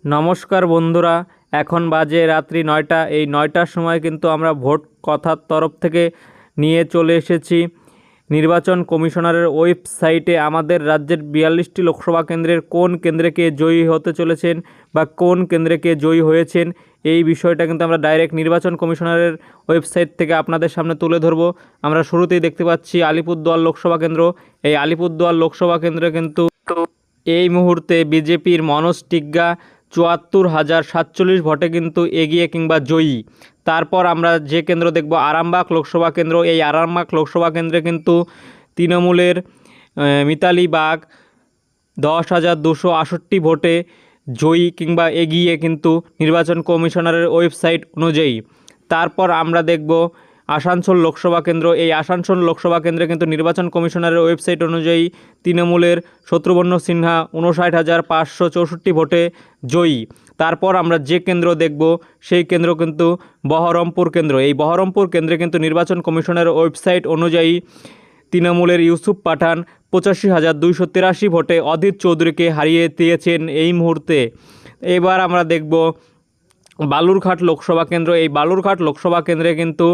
নমস্কার বন্ধুরা, এখন বাজে রাত্রি ৯টা। এই ৯টার সময় কিন্তু আমরা ভোট কথার তরফ থেকে নিয়ে চলে এসেছি নির্বাচন কমিশনারের ওয়েবসাইটে আমাদের রাজ্যের ৪২টি লোকসভা কেন্দ্রের কোন কেন্দ্রে কে জয়ী হতে চলেছেন বা কোন কেন্দ্রে কে জয়ী হয়েছেন, এই বিষয়টা কিন্তু আমরা ডাইরেক্ট নির্বাচন কমিশনারের ওয়েবসাইট থেকে আপনাদের সামনে তুলে ধরবো। আমরা শুরুতেই দেখতে পাচ্ছি আলিপুরদুয়ার লোকসভা কেন্দ্র। এই আলিপুরদুয়ার লোকসভা কেন্দ্রে কিন্তু এই মুহূর্তে বিজেপির মনোজ টিগ্গা ৭৪,০৪৭ ভোটে কিন্তু এগিয়ে কিংবা জয়ী। তারপর আমরা যে কেন্দ্র দেখব আরামবাগ লোকসভা কেন্দ্র। এই আরামবাগ লোকসভা কেন্দ্রে কিন্তু তৃণমূলের মিতালি বাগ ১০,২৬৮ ভোটে জয়ী কিংবা এগিয়ে কিন্তু নির্বাচন কমিশনারের ওয়েবসাইট অনুযায়ী। তারপর আমরা দেখব আসানসোল লোকসভা কেন্দ্র। এই আসানসোল লোকসভা কেন্দ্রে কিন্তু নির্বাচন কমিশনারের ওয়েবসাইট অনুযায়ী তৃণমূলের শত্রুঘ্ন সিনহা ৫৯,৫৬৪ ভোটে জয়ী। তারপর আমরা যে কেন্দ্র দেখব সেই কেন্দ্র কিন্তু বহরমপুর কেন্দ্র। এই বহরমপুর কেন্দ্রে কিন্তু নির্বাচন কমিশনের ওয়েবসাইট অনুযায়ী তৃণমূলের ইউসুফ পাঠান ৮৫,২৮৩ ভোটে অধীর চৌধুরীকে হারিয়ে দিয়েছেন এই মুহূর্তে। এবার আমরা দেখব বালুরঘাট লোকসভা কেন্দ্র। এই বালুরঘাট লোকসভা কেন্দ্রে কিন্তু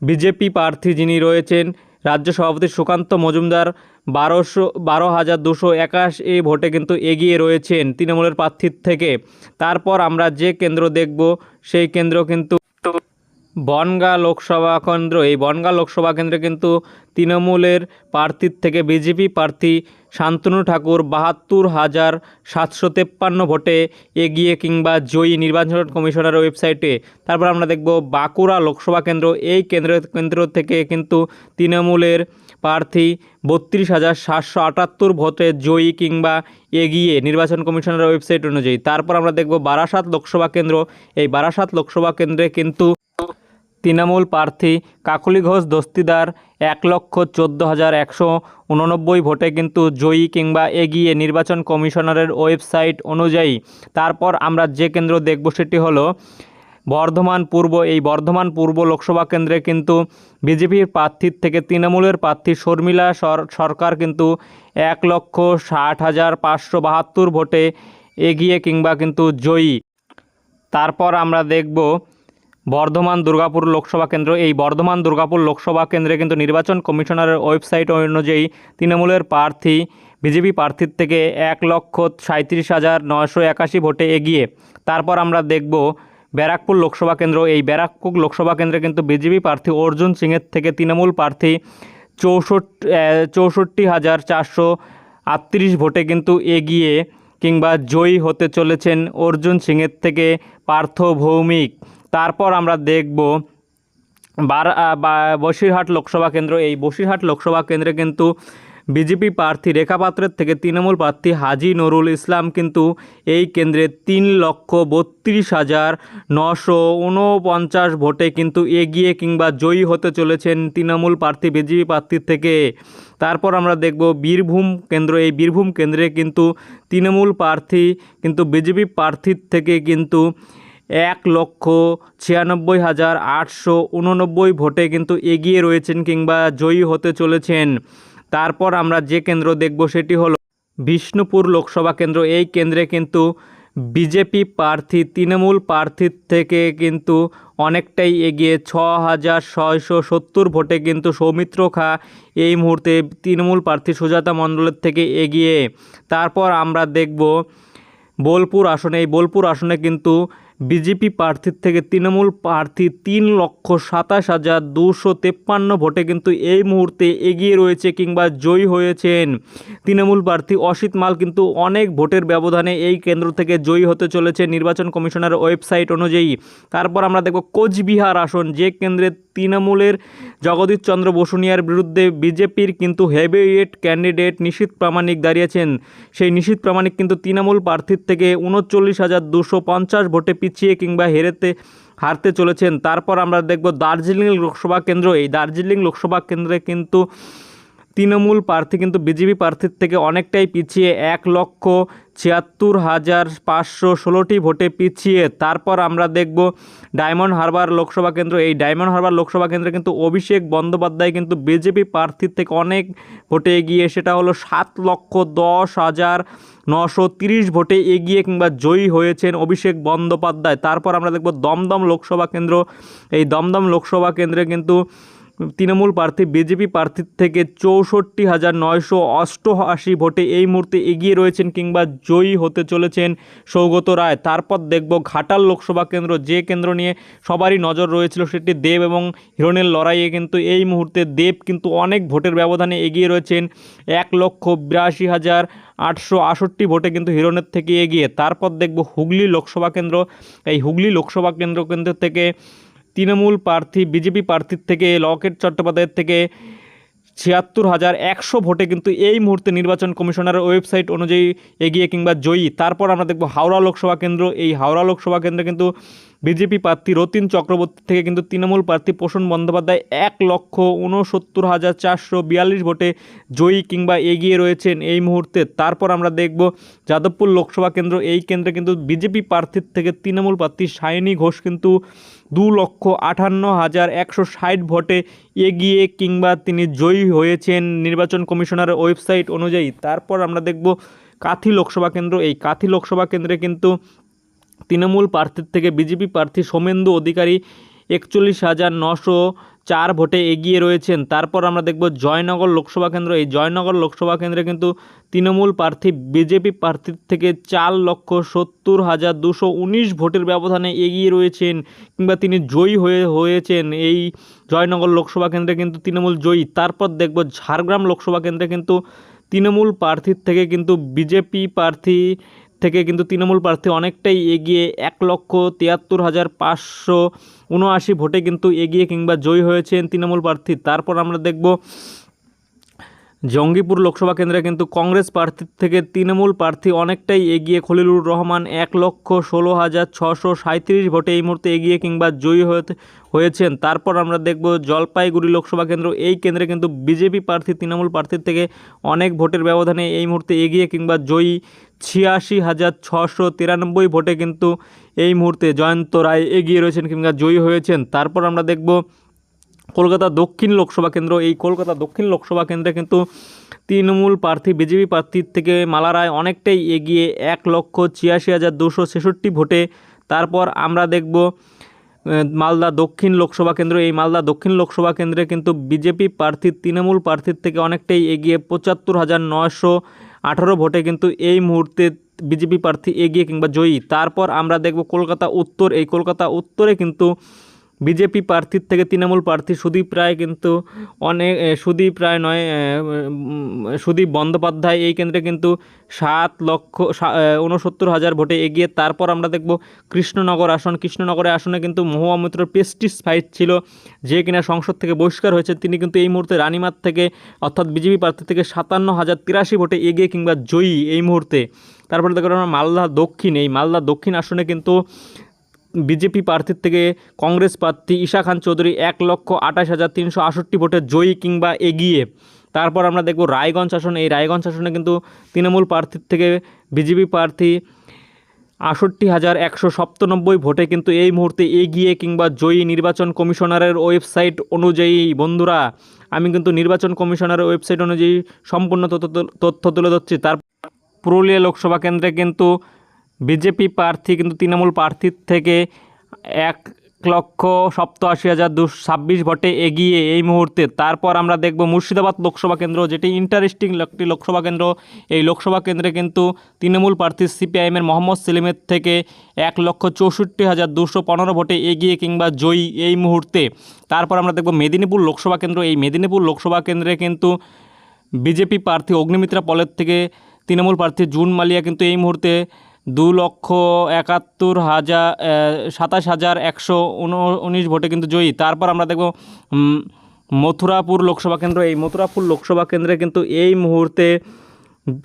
বিজেপি প্রার্থী যিনি রয়েছেন রাজ্য সভাপতি সুকান্ত মজুমদার ১২,২৮১ ভোটে কিন্তু এগিয়ে রয়েছেন তৃণমূলের প্রার্থীর থেকে। তারপর আমরা যে কেন্দ্র দেখব সেই কেন্দ্র কিন্তু বনগাঁ লোকসভা কেন্দ্র। এই বনগাঁ লোকসভা কেন্দ্রে কিন্তু তৃণমূলের প্রার্থীর থেকে বিজেপি প্রার্থী শান্তনু ঠাকুর ৭২,৭৫৩ ভোটে এগিয়ে কিংবা জয়ী নির্বাচন কমিশনের ওয়েবসাইটে। তারপর আমরা দেখব বাঁকুড়া লোকসভা কেন্দ্র। এই কেন্দ্র থেকে কিন্তু তৃণমূলের প্রার্থী ৩২,৭৭৮ ভোটে জয়ী কিংবা এগিয়ে নির্বাচন কমিশনের ওয়েবসাইট অনুযায়ী। তারপর আমরা দেখব বারাসাত লোকসভা কেন্দ্র। এই বারাসাত লোকসভা কেন্দ্রে কিন্তু তৃণমূল প্রার্থী কাকলি ঘোষ দস্তিদার ১,১৪,১৮৯ ভোটে কিন্তু জয়ী কিংবা এগিয়ে নির্বাচন কমিশনারের ওয়েবসাইট অনুযায়ী। তারপর আমরা যে কেন্দ্র দেখব সেটি হলো বর্ধমান পূর্ব। এই বর্ধমান পূর্ব লোকসভা কেন্দ্রে কিন্তু বিজেপির প্রার্থীর থেকে তৃণমূলের প্রার্থী শর্মিলা সরকার কিন্তু ১,৬০,৫৭২ ভোটে এগিয়ে কিংবা কিন্তু জয়ী। তারপর আমরা দেখব বর্ধমান দুর্গাপুর লোকসভা কেন্দ্র। এই বর্ধমান দুর্গাপুর লোকসভা কেন্দ্রে কিন্তু নির্বাচন কমিশনারের ওয়েবসাইট অনুযায়ী তৃণমূলের প্রার্থী বিজেপি প্রার্থীর থেকে ১,৩৭,৯৮১ ভোটে এগিয়ে। তারপর আমরা দেখব ব্যারাকপুর লোকসভা কেন্দ্র। এই ব্যারাকপুর লোকসভা কেন্দ্রে কিন্তু বিজেপি প্রার্থী অর্জুন সিংয়ের থেকে তৃণমূল প্রার্থী ৬৪,৪৩৮ ভোটে কিন্তু এগিয়ে কিংবা জয়ী হতে চলেছেন অর্জুন সিংয়ের থেকে পার্থ ভৌমিক। তারপর আমরা দেখব বসিরহাট লোকসভা কেন্দ্র। এই বসিরহাট লোকসভা কেন্দ্রে কিন্তু বিজেপি প্রার্থী রেখা পাত্রের থেকে তৃণমূল প্রার্থী হাজি নুরুল ইসলাম কিন্তু এই কেন্দ্রে ৩,৩২,৯৪৯ ভোটে কিন্তু এগিয়ে কিংবা জয়ী হতে চলেছেন তৃণমূল প্রার্থী বিজেপি প্রার্থীর থেকে। তারপর আমরা দেখব বীরভূম কেন্দ্র। এই বীরভূম কেন্দ্রে কিন্তু তৃণমূল প্রার্থী কিন্তু বিজেপি প্রার্থীর থেকে কিন্তু ১,৯৬,৮৮৯ ভোটে কিন্তু এগিয়ে রয়েছেন কিংবা জয়ী হতে চলেছেন। তারপর আমরা যে কেন্দ্র দেখব সেটি হলো বিষ্ণুপুর লোকসভা কেন্দ্র। এই কেন্দ্রে কিন্তু বিজেপি প্রার্থী তৃণমূল প্রার্থীর থেকে কিন্তু অনেকটাই এগিয়ে ৬,৬৭০ ভোটে কিন্তু সৌমিত্র খা এই মুহূর্তে তৃণমূল প্রার্থী সুজাতা মণ্ডলের থেকে এগিয়ে। তারপর আমরা দেখব বোলপুর আসনে। এই বোলপুর আসনে কিন্তু বিজেপি প্রার্থীর থেকে তৃণমূল প্রার্থী ৩,২৭,২৫৩ ভোটে কিন্তু এই মুহূর্তে এগিয়ে রয়েছে কিংবা জয়ী হয়েছেন তৃণমূল প্রার্থী অসিত মাল কিন্তু অনেক ভোটের ব্যবধানে এই কেন্দ্র থেকে জয়ী হতে চলেছে নির্বাচন কমিশনের ওয়েবসাইট অনুযায়ী। তারপর আমরা দেখব কোচবিহার আসন, যে কেন্দ্রে তৃণমূলের জগদীশ চন্দ্র বসুনিয়ার বিরুদ্ধে বিজেপির কিন্তু হেভিওয়েট ক্যান্ডিডেট নিশীথ প্রামাণিক দাঁড়িয়েছেন। সেই নিশীথ প্রামাণিক কিন্তু তৃণমূল প্রার্থীর থেকে ৩৯,২৫০ ভোটে পিছিয়ে কিংবা হারতে চলেছেন। তারপর আমরা দেখব দার্জিলিং লোকসভা কেন্দ্র। এই দার্জিলিং লোকসভা কেন্দ্রে কিন্তু তৃণমূল প্রার্থী কিন্তু বিজেপি প্রার্থীর থেকে অনেকটাই পিছিয়ে, 1,76,516টি ভোটে পিছিয়ে। তারপর আমরা দেখব ডায়মন্ড হারবার লোকসভা কেন্দ্র। এই ডায়মন্ড হারবার লোকসভা কেন্দ্রে কিন্তু অভিষেক বন্দ্যোপাধ্যায় কিন্তু বিজেপি প্রার্থীর থেকে অনেক ভোটে এগিয়ে, সেটা হলো 7,10,930 ভোটে এগিয়ে কিংবা জয়ী হয়েছেন অভিষেক বন্দ্যোপাধ্যায়। তারপর আমরা দেখব দমদম লোকসভা কেন্দ্র। এই দমদম লোকসভা কেন্দ্রে কিন্তু তৃণমূল প্রার্থী বিজেপি প্রার্থীর থেকে 64,988 ভোটে এই মুহূর্তে এগিয়ে রয়েছেন কিংবা জয়ী হতে চলেছেন সৌগত রায়। তারপর দেখব ঘাটাল লোকসভা কেন্দ্র, যে কেন্দ্র নিয়ে সবারই নজর রয়েছিল, সেটি দেব এবং হিরণের লড়াইয়ে কিন্তু এই মুহূর্তে দেব কিন্তু অনেক ভোটের ব্যবধানে এগিয়ে রয়েছেন, 1,82,868 ভোটে কিন্তু হিরণের থেকে এগিয়ে। তারপর দেখব হুগলি লোকসভা কেন্দ্র। এই হুগলি লোকসভা কেন্দ্র থেকে তৃণমূল প্রার্থী বিজেপি প্রার্থীর থেকে লকেট চট্টোপাধ্যায়ের থেকে 76,100 ভোটে কিন্তু এই মুহূর্তে নির্বাচন কমিশনারের ওয়েবসাইট অনুযায়ী এগিয়ে কিংবা জয়ী। তারপর আমরা দেখব হাওড়া লোকসভা কেন্দ্র। এই হাওড়া লোকসভা কেন্দ্রে কিন্তু বিজেপি প্রার্থী রতিন চক্রবর্তী থেকে কিন্তু তৃণমূল প্রার্থী প্রসূন বন্দ্যোপাধ্যায় 1,69,442 ভোটে জয়ী কিংবা এগিয়ে রয়েছেন এই মুহূর্তে। তারপর আমরা দেখব যাদবপুর লোকসভা কেন্দ্র। এই কেন্দ্রে কিন্তু বিজেপি প্রার্থীর থেকে তৃণমূল প্রার্থী সায়নী ঘোষ কিন্তু 2,58,160 ভোটে এগিয়ে কিংবা তিনি জয়ী হয়েছেন নির্বাচন কমিশনারের ওয়েবসাইট অনুযায়ী। তারপর আমরা দেখব কাঁথি লোকসভা কেন্দ্র। এই কাঁথি লোকসভা কেন্দ্রে কিন্তু তৃণমূল প্রার্থীর থেকে বিজেপি প্রার্থী সোমেন্দু অধিকারী 41,904 ভোটে এগিয়ে রয়েছেন। তারপর আমরা দেখব জয়নগর লোকসভা কেন্দ্র। এই জয়নগর লোকসভা কেন্দ্রে কিন্তু তৃণমূল প্রার্থী বিজেপি প্রার্থীর থেকে 4,70,219 ভোটের ব্যবধানে এগিয়ে রয়েছেন কিংবা তিনি জয়ী হয়েছেন এই জয়নগর লোকসভা কেন্দ্রে কিন্তু তৃণমূল জয়ী। তারপর দেখব ঝাড়গ্রাম লোকসভা কেন্দ্রে কিন্তু তৃণমূল প্রার্থীর থেকে কিন্তু বিজেপি প্রার্থী থেকে কিন্তু তৃণমূল প্রার্থী অনেকটাই এগিয়ে, 1,73,579 ভোটে কিন্তু এগিয়ে কিংবা জয়ী হয়েছেন তৃণমূল প্রার্থী। তারপর আমরা দেখব জঙ্গিপুর লোকসভা কেন্দ্রে কিন্তু কংগ্রেস প্রার্থীর থেকে তৃণমূল প্রার্থী অনেকটাই এগিয়ে, খলিলুর রহমান 1,16,637 ভোটে এই মুহূর্তে এগিয়ে কিংবা জয়ী হয়েছেন। তারপর আমরা দেখব জলপাইগুড়ি লোকসভা কেন্দ্র। এই কেন্দ্রে কিন্তু বিজেপি প্রার্থী তৃণমূল প্রার্থীর থেকে অনেক ভোটের ব্যবধানে এই মুহূর্তে এগিয়ে কিংবা জয়ী, 86,693 ভোটে কিন্তু এই মুহূর্তে জয়ন্ত রায় এগিয়ে রয়েছেন কিংবা জয়ী হয়েছেন। তারপর আমরা দেখব কলকাতা দক্ষিণ লোকসভা কেন্দ্র। এই কলকাতা দক্ষিণ লোকসভা কেন্দ্রে কিন্তু তৃণমূল প্রার্থী বিজেপি প্রার্থীর থেকে মালা রায় অনেকটাই এগিয়ে, 1,86,266 ভোটে। তারপর আমরা দেখব মালদা দক্ষিণ লোকসভা কেন্দ্র। এই মালদা দক্ষিণ লোকসভা কেন্দ্রে কিন্তু বিজেপি প্রার্থী তৃণমূল প্রার্থীর থেকে অনেকটাই এগিয়ে, 75,918 ভোটে কিন্তু এই মুহূর্তে বিজেপি প্রার্থী এগিয়ে কিংবা জয়ী। তারপর আমরা দেখব কলকাতা উত্তর। এই কলকাতা উত্তরে কিন্তু বিজেপি প্রার্থীর থেকে তৃণমূল প্রার্থী সুদীপ বন্দ্যোপাধ্যায় এই কেন্দ্রে কিন্তু 7,69,000 ভোটে এগিয়ে। তারপর আমরা দেখব কৃষ্ণনগর আসন। কৃষ্ণনগরের আসনে কিন্তু মহুয়া মৈত্রর প্রেস্টিজ ফাইট ছিল, যে কিনা সংসদ থেকে বহিষ্কার হয়েছে। তিনি কিন্তু এই মুহূর্তে রানীমার থেকে অর্থাৎ বিজেপি প্রার্থী থেকে 57,083 ভোটে এগিয়ে কিংবা জয়ী এই মুহূর্তে। তারপরে দেখো আমরা মালদা দক্ষিণ। এই মালদা দক্ষিণ আসনে কিন্তু বিজেপি প্রার্থীর থেকে কংগ্রেস প্রার্থী ঈশা খান চৌধুরী 1,28,368 ভোটে জয়ী কিংবা এগিয়ে। তারপর আমরা দেখব রায়গঞ্জ আসন। এই রায়গঞ্জ আসনে কিন্তু তৃণমূল প্রার্থীর থেকে বিজেপি প্রার্থী 68,197 ভোটে কিন্তু এই মুহূর্তে এগিয়ে কিংবা জয়ী নির্বাচন কমিশনারের ওয়েবসাইট অনুযায়ী। বন্ধুরা, আমি কিন্তু নির্বাচন কমিশনারের ওয়েবসাইট অনুযায়ী সম্পূর্ণ তথ্য তুলে ধরছি। তার পুরুলিয়া লোকসভা কেন্দ্রে কিন্তু বিজেপি প্রার্থী কিন্তু তৃণমূল প্রার্থীর থেকে 1,87,226 ভোটে এগিয়ে এই মুহূর্তে। তারপর আমরা দেখব মুর্শিদাবাদ লোকসভা কেন্দ্র, যেটি ইন্টারেস্টিং একটি লোকসভা কেন্দ্র। এই লোকসভা কেন্দ্রে কিন্তু তৃণমূল প্রার্থী সিপিআইএমের মোহাম্মদ সেলিমের থেকে 1,64,215 ভোটে এগিয়ে কিংবা জয়ী এই মুহূর্তে। তারপর আমরা দেখব মেদিনীপুর লোকসভা কেন্দ্র। এই মেদিনীপুর লোকসভা কেন্দ্রে কিন্তু বিজেপি প্রার্থী অগ্নিমিত্রা পলের থেকে তৃণমূল প্রার্থী জুন মালিয়া কিন্তু এই মুহূর্তে 2,27,119 ভোটে কিন্তু জয়ী। তারপর আমরা দেখব মথুরাপুর লোকসভা কেন্দ্র। এই মথুরাপুর লোকসভা কেন্দ্রে কিন্তু এই মুহূর্তে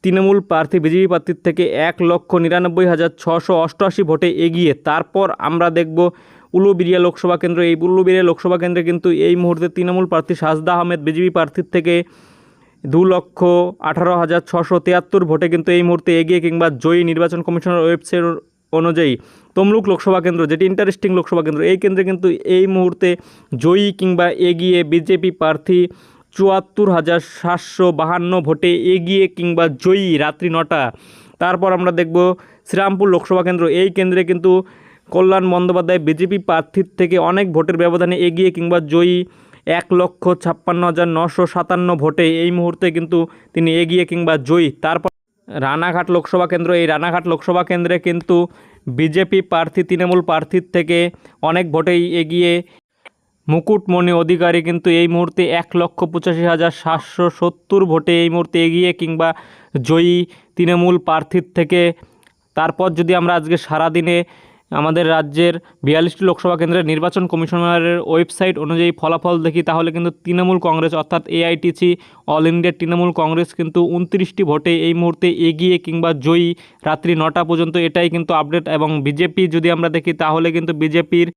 তৃণমূল প্রার্থী বিজেপি প্রার্থীর থেকে 1,99,688 ভোটে এগিয়ে। তারপর আমরা দেখব উলুবেড়িয়া লোকসভা কেন্দ্র। এই উলুবেড়িয়া লোকসভা কেন্দ্রে কিন্তু এই মুহূর্তে তৃণমূল প্রার্থী সাজদা আহমেদ বিজেপি প্রার্থীর থেকে 2,18,673 ভোটে কিন্তু এই মুহূর্তে এগিয়ে কিংবা জয়ী নির্বাচন কমিশনের ওয়েবসাইট অনুযায়ী তমলুক লোকসভা কেন্দ্র, যেটি ইন্টারেস্টিং লোকসভা কেন্দ্র, এই কেন্দ্রে কিন্তু এই মুহূর্তে জয়ী কিংবা এগিয়ে বিজেপি প্রার্থী 74,752 ভোটে এগিয়ে কিংবা জয়ী রাত্রি 9টা। তারপর আমরা দেখব শ্রীরামপুর লোকসভা কেন্দ্র, এই কেন্দ্রে কিন্তু কল্যাণ বন্দ্যোপাধ্যায় বিজেপি প্রার্থীর থেকে অনেক ভোটের ব্যবধানে এগিয়ে কিংবা জয়ী 1,56,957 ভোটে এই মুহূর্তে কিন্তু তিনি এগিয়ে কিংবা জয়ী। তারপর রানাঘাট লোকসভা কেন্দ্র, এই রানাঘাট লোকসভা কেন্দ্রে কিন্তু বিজেপি প্রার্থী তৃণমূল প্রার্থীর থেকে অনেক ভোটেই এগিয়ে মুকুটমণি অধিকারী কিন্তু এই মুহূর্তে 1,85,770 ভোটে এই মুহূর্তে এগিয়ে কিংবা জয়ী তৃণমূল প্রার্থীর থেকে। তারপর যদি আমরা আজকে সারাদিনে আমাদের রাজ্যের 42টি লোকসভা কেন্দ্রের নির্বাচন কমিশনারের ওয়েবসাইট অনুযায়ী ফলাফল দেখি, তাহলে কিন্তু তৃণমূল কংগ্রেস অর্থাৎ AITC all India Trinamool Congress কিন্তু 29টি ভোটে এই মুহূর্তে এগিয়ে কিংবা জয়ী রাত্রি 9টা পর্যন্ত, এটাই কিন্তু আপডেট। এবং বিজেপি যদি আমরা দেখি তাহলে কিন্তু বিজেপির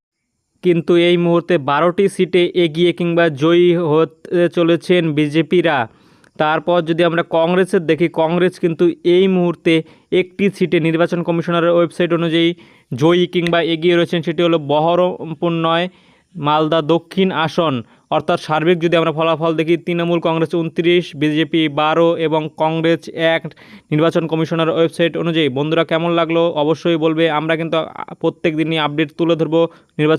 কিন্তু এই মুহূর্তে 12টি সিটে এগিয়ে কিংবা জয়ী হতে চলেছেন বিজেপিরা। তারপর যদি আমরা কংগ্রেসের দেখি, কংগ্রেস কিন্তু এই মুহূর্তে একটি সিটে নির্বাচন কমিশনারের ওয়েবসাইট অনুযায়ী জয়ী কিংবা এগিয়ে রয়েছেন, সেটি হলো বহরমপুর 9 মালদা দক্ষিণ আসন। অর্থাৎ সার্বিক যদি আমরা ফলাফল দেখি, তৃণমূল কংগ্রেস 29, বিজেপি 12 এবং কংগ্রেস 1 নির্বাচন কমিশনার ওয়েবসাইট অনুযায়ী। বন্ধুরা, কেমন লাগলো অবশ্যই বলবে। আমরা কিন্তু প্রত্যেক দিনই আপডেট তুলে ধরবো নির্বাচন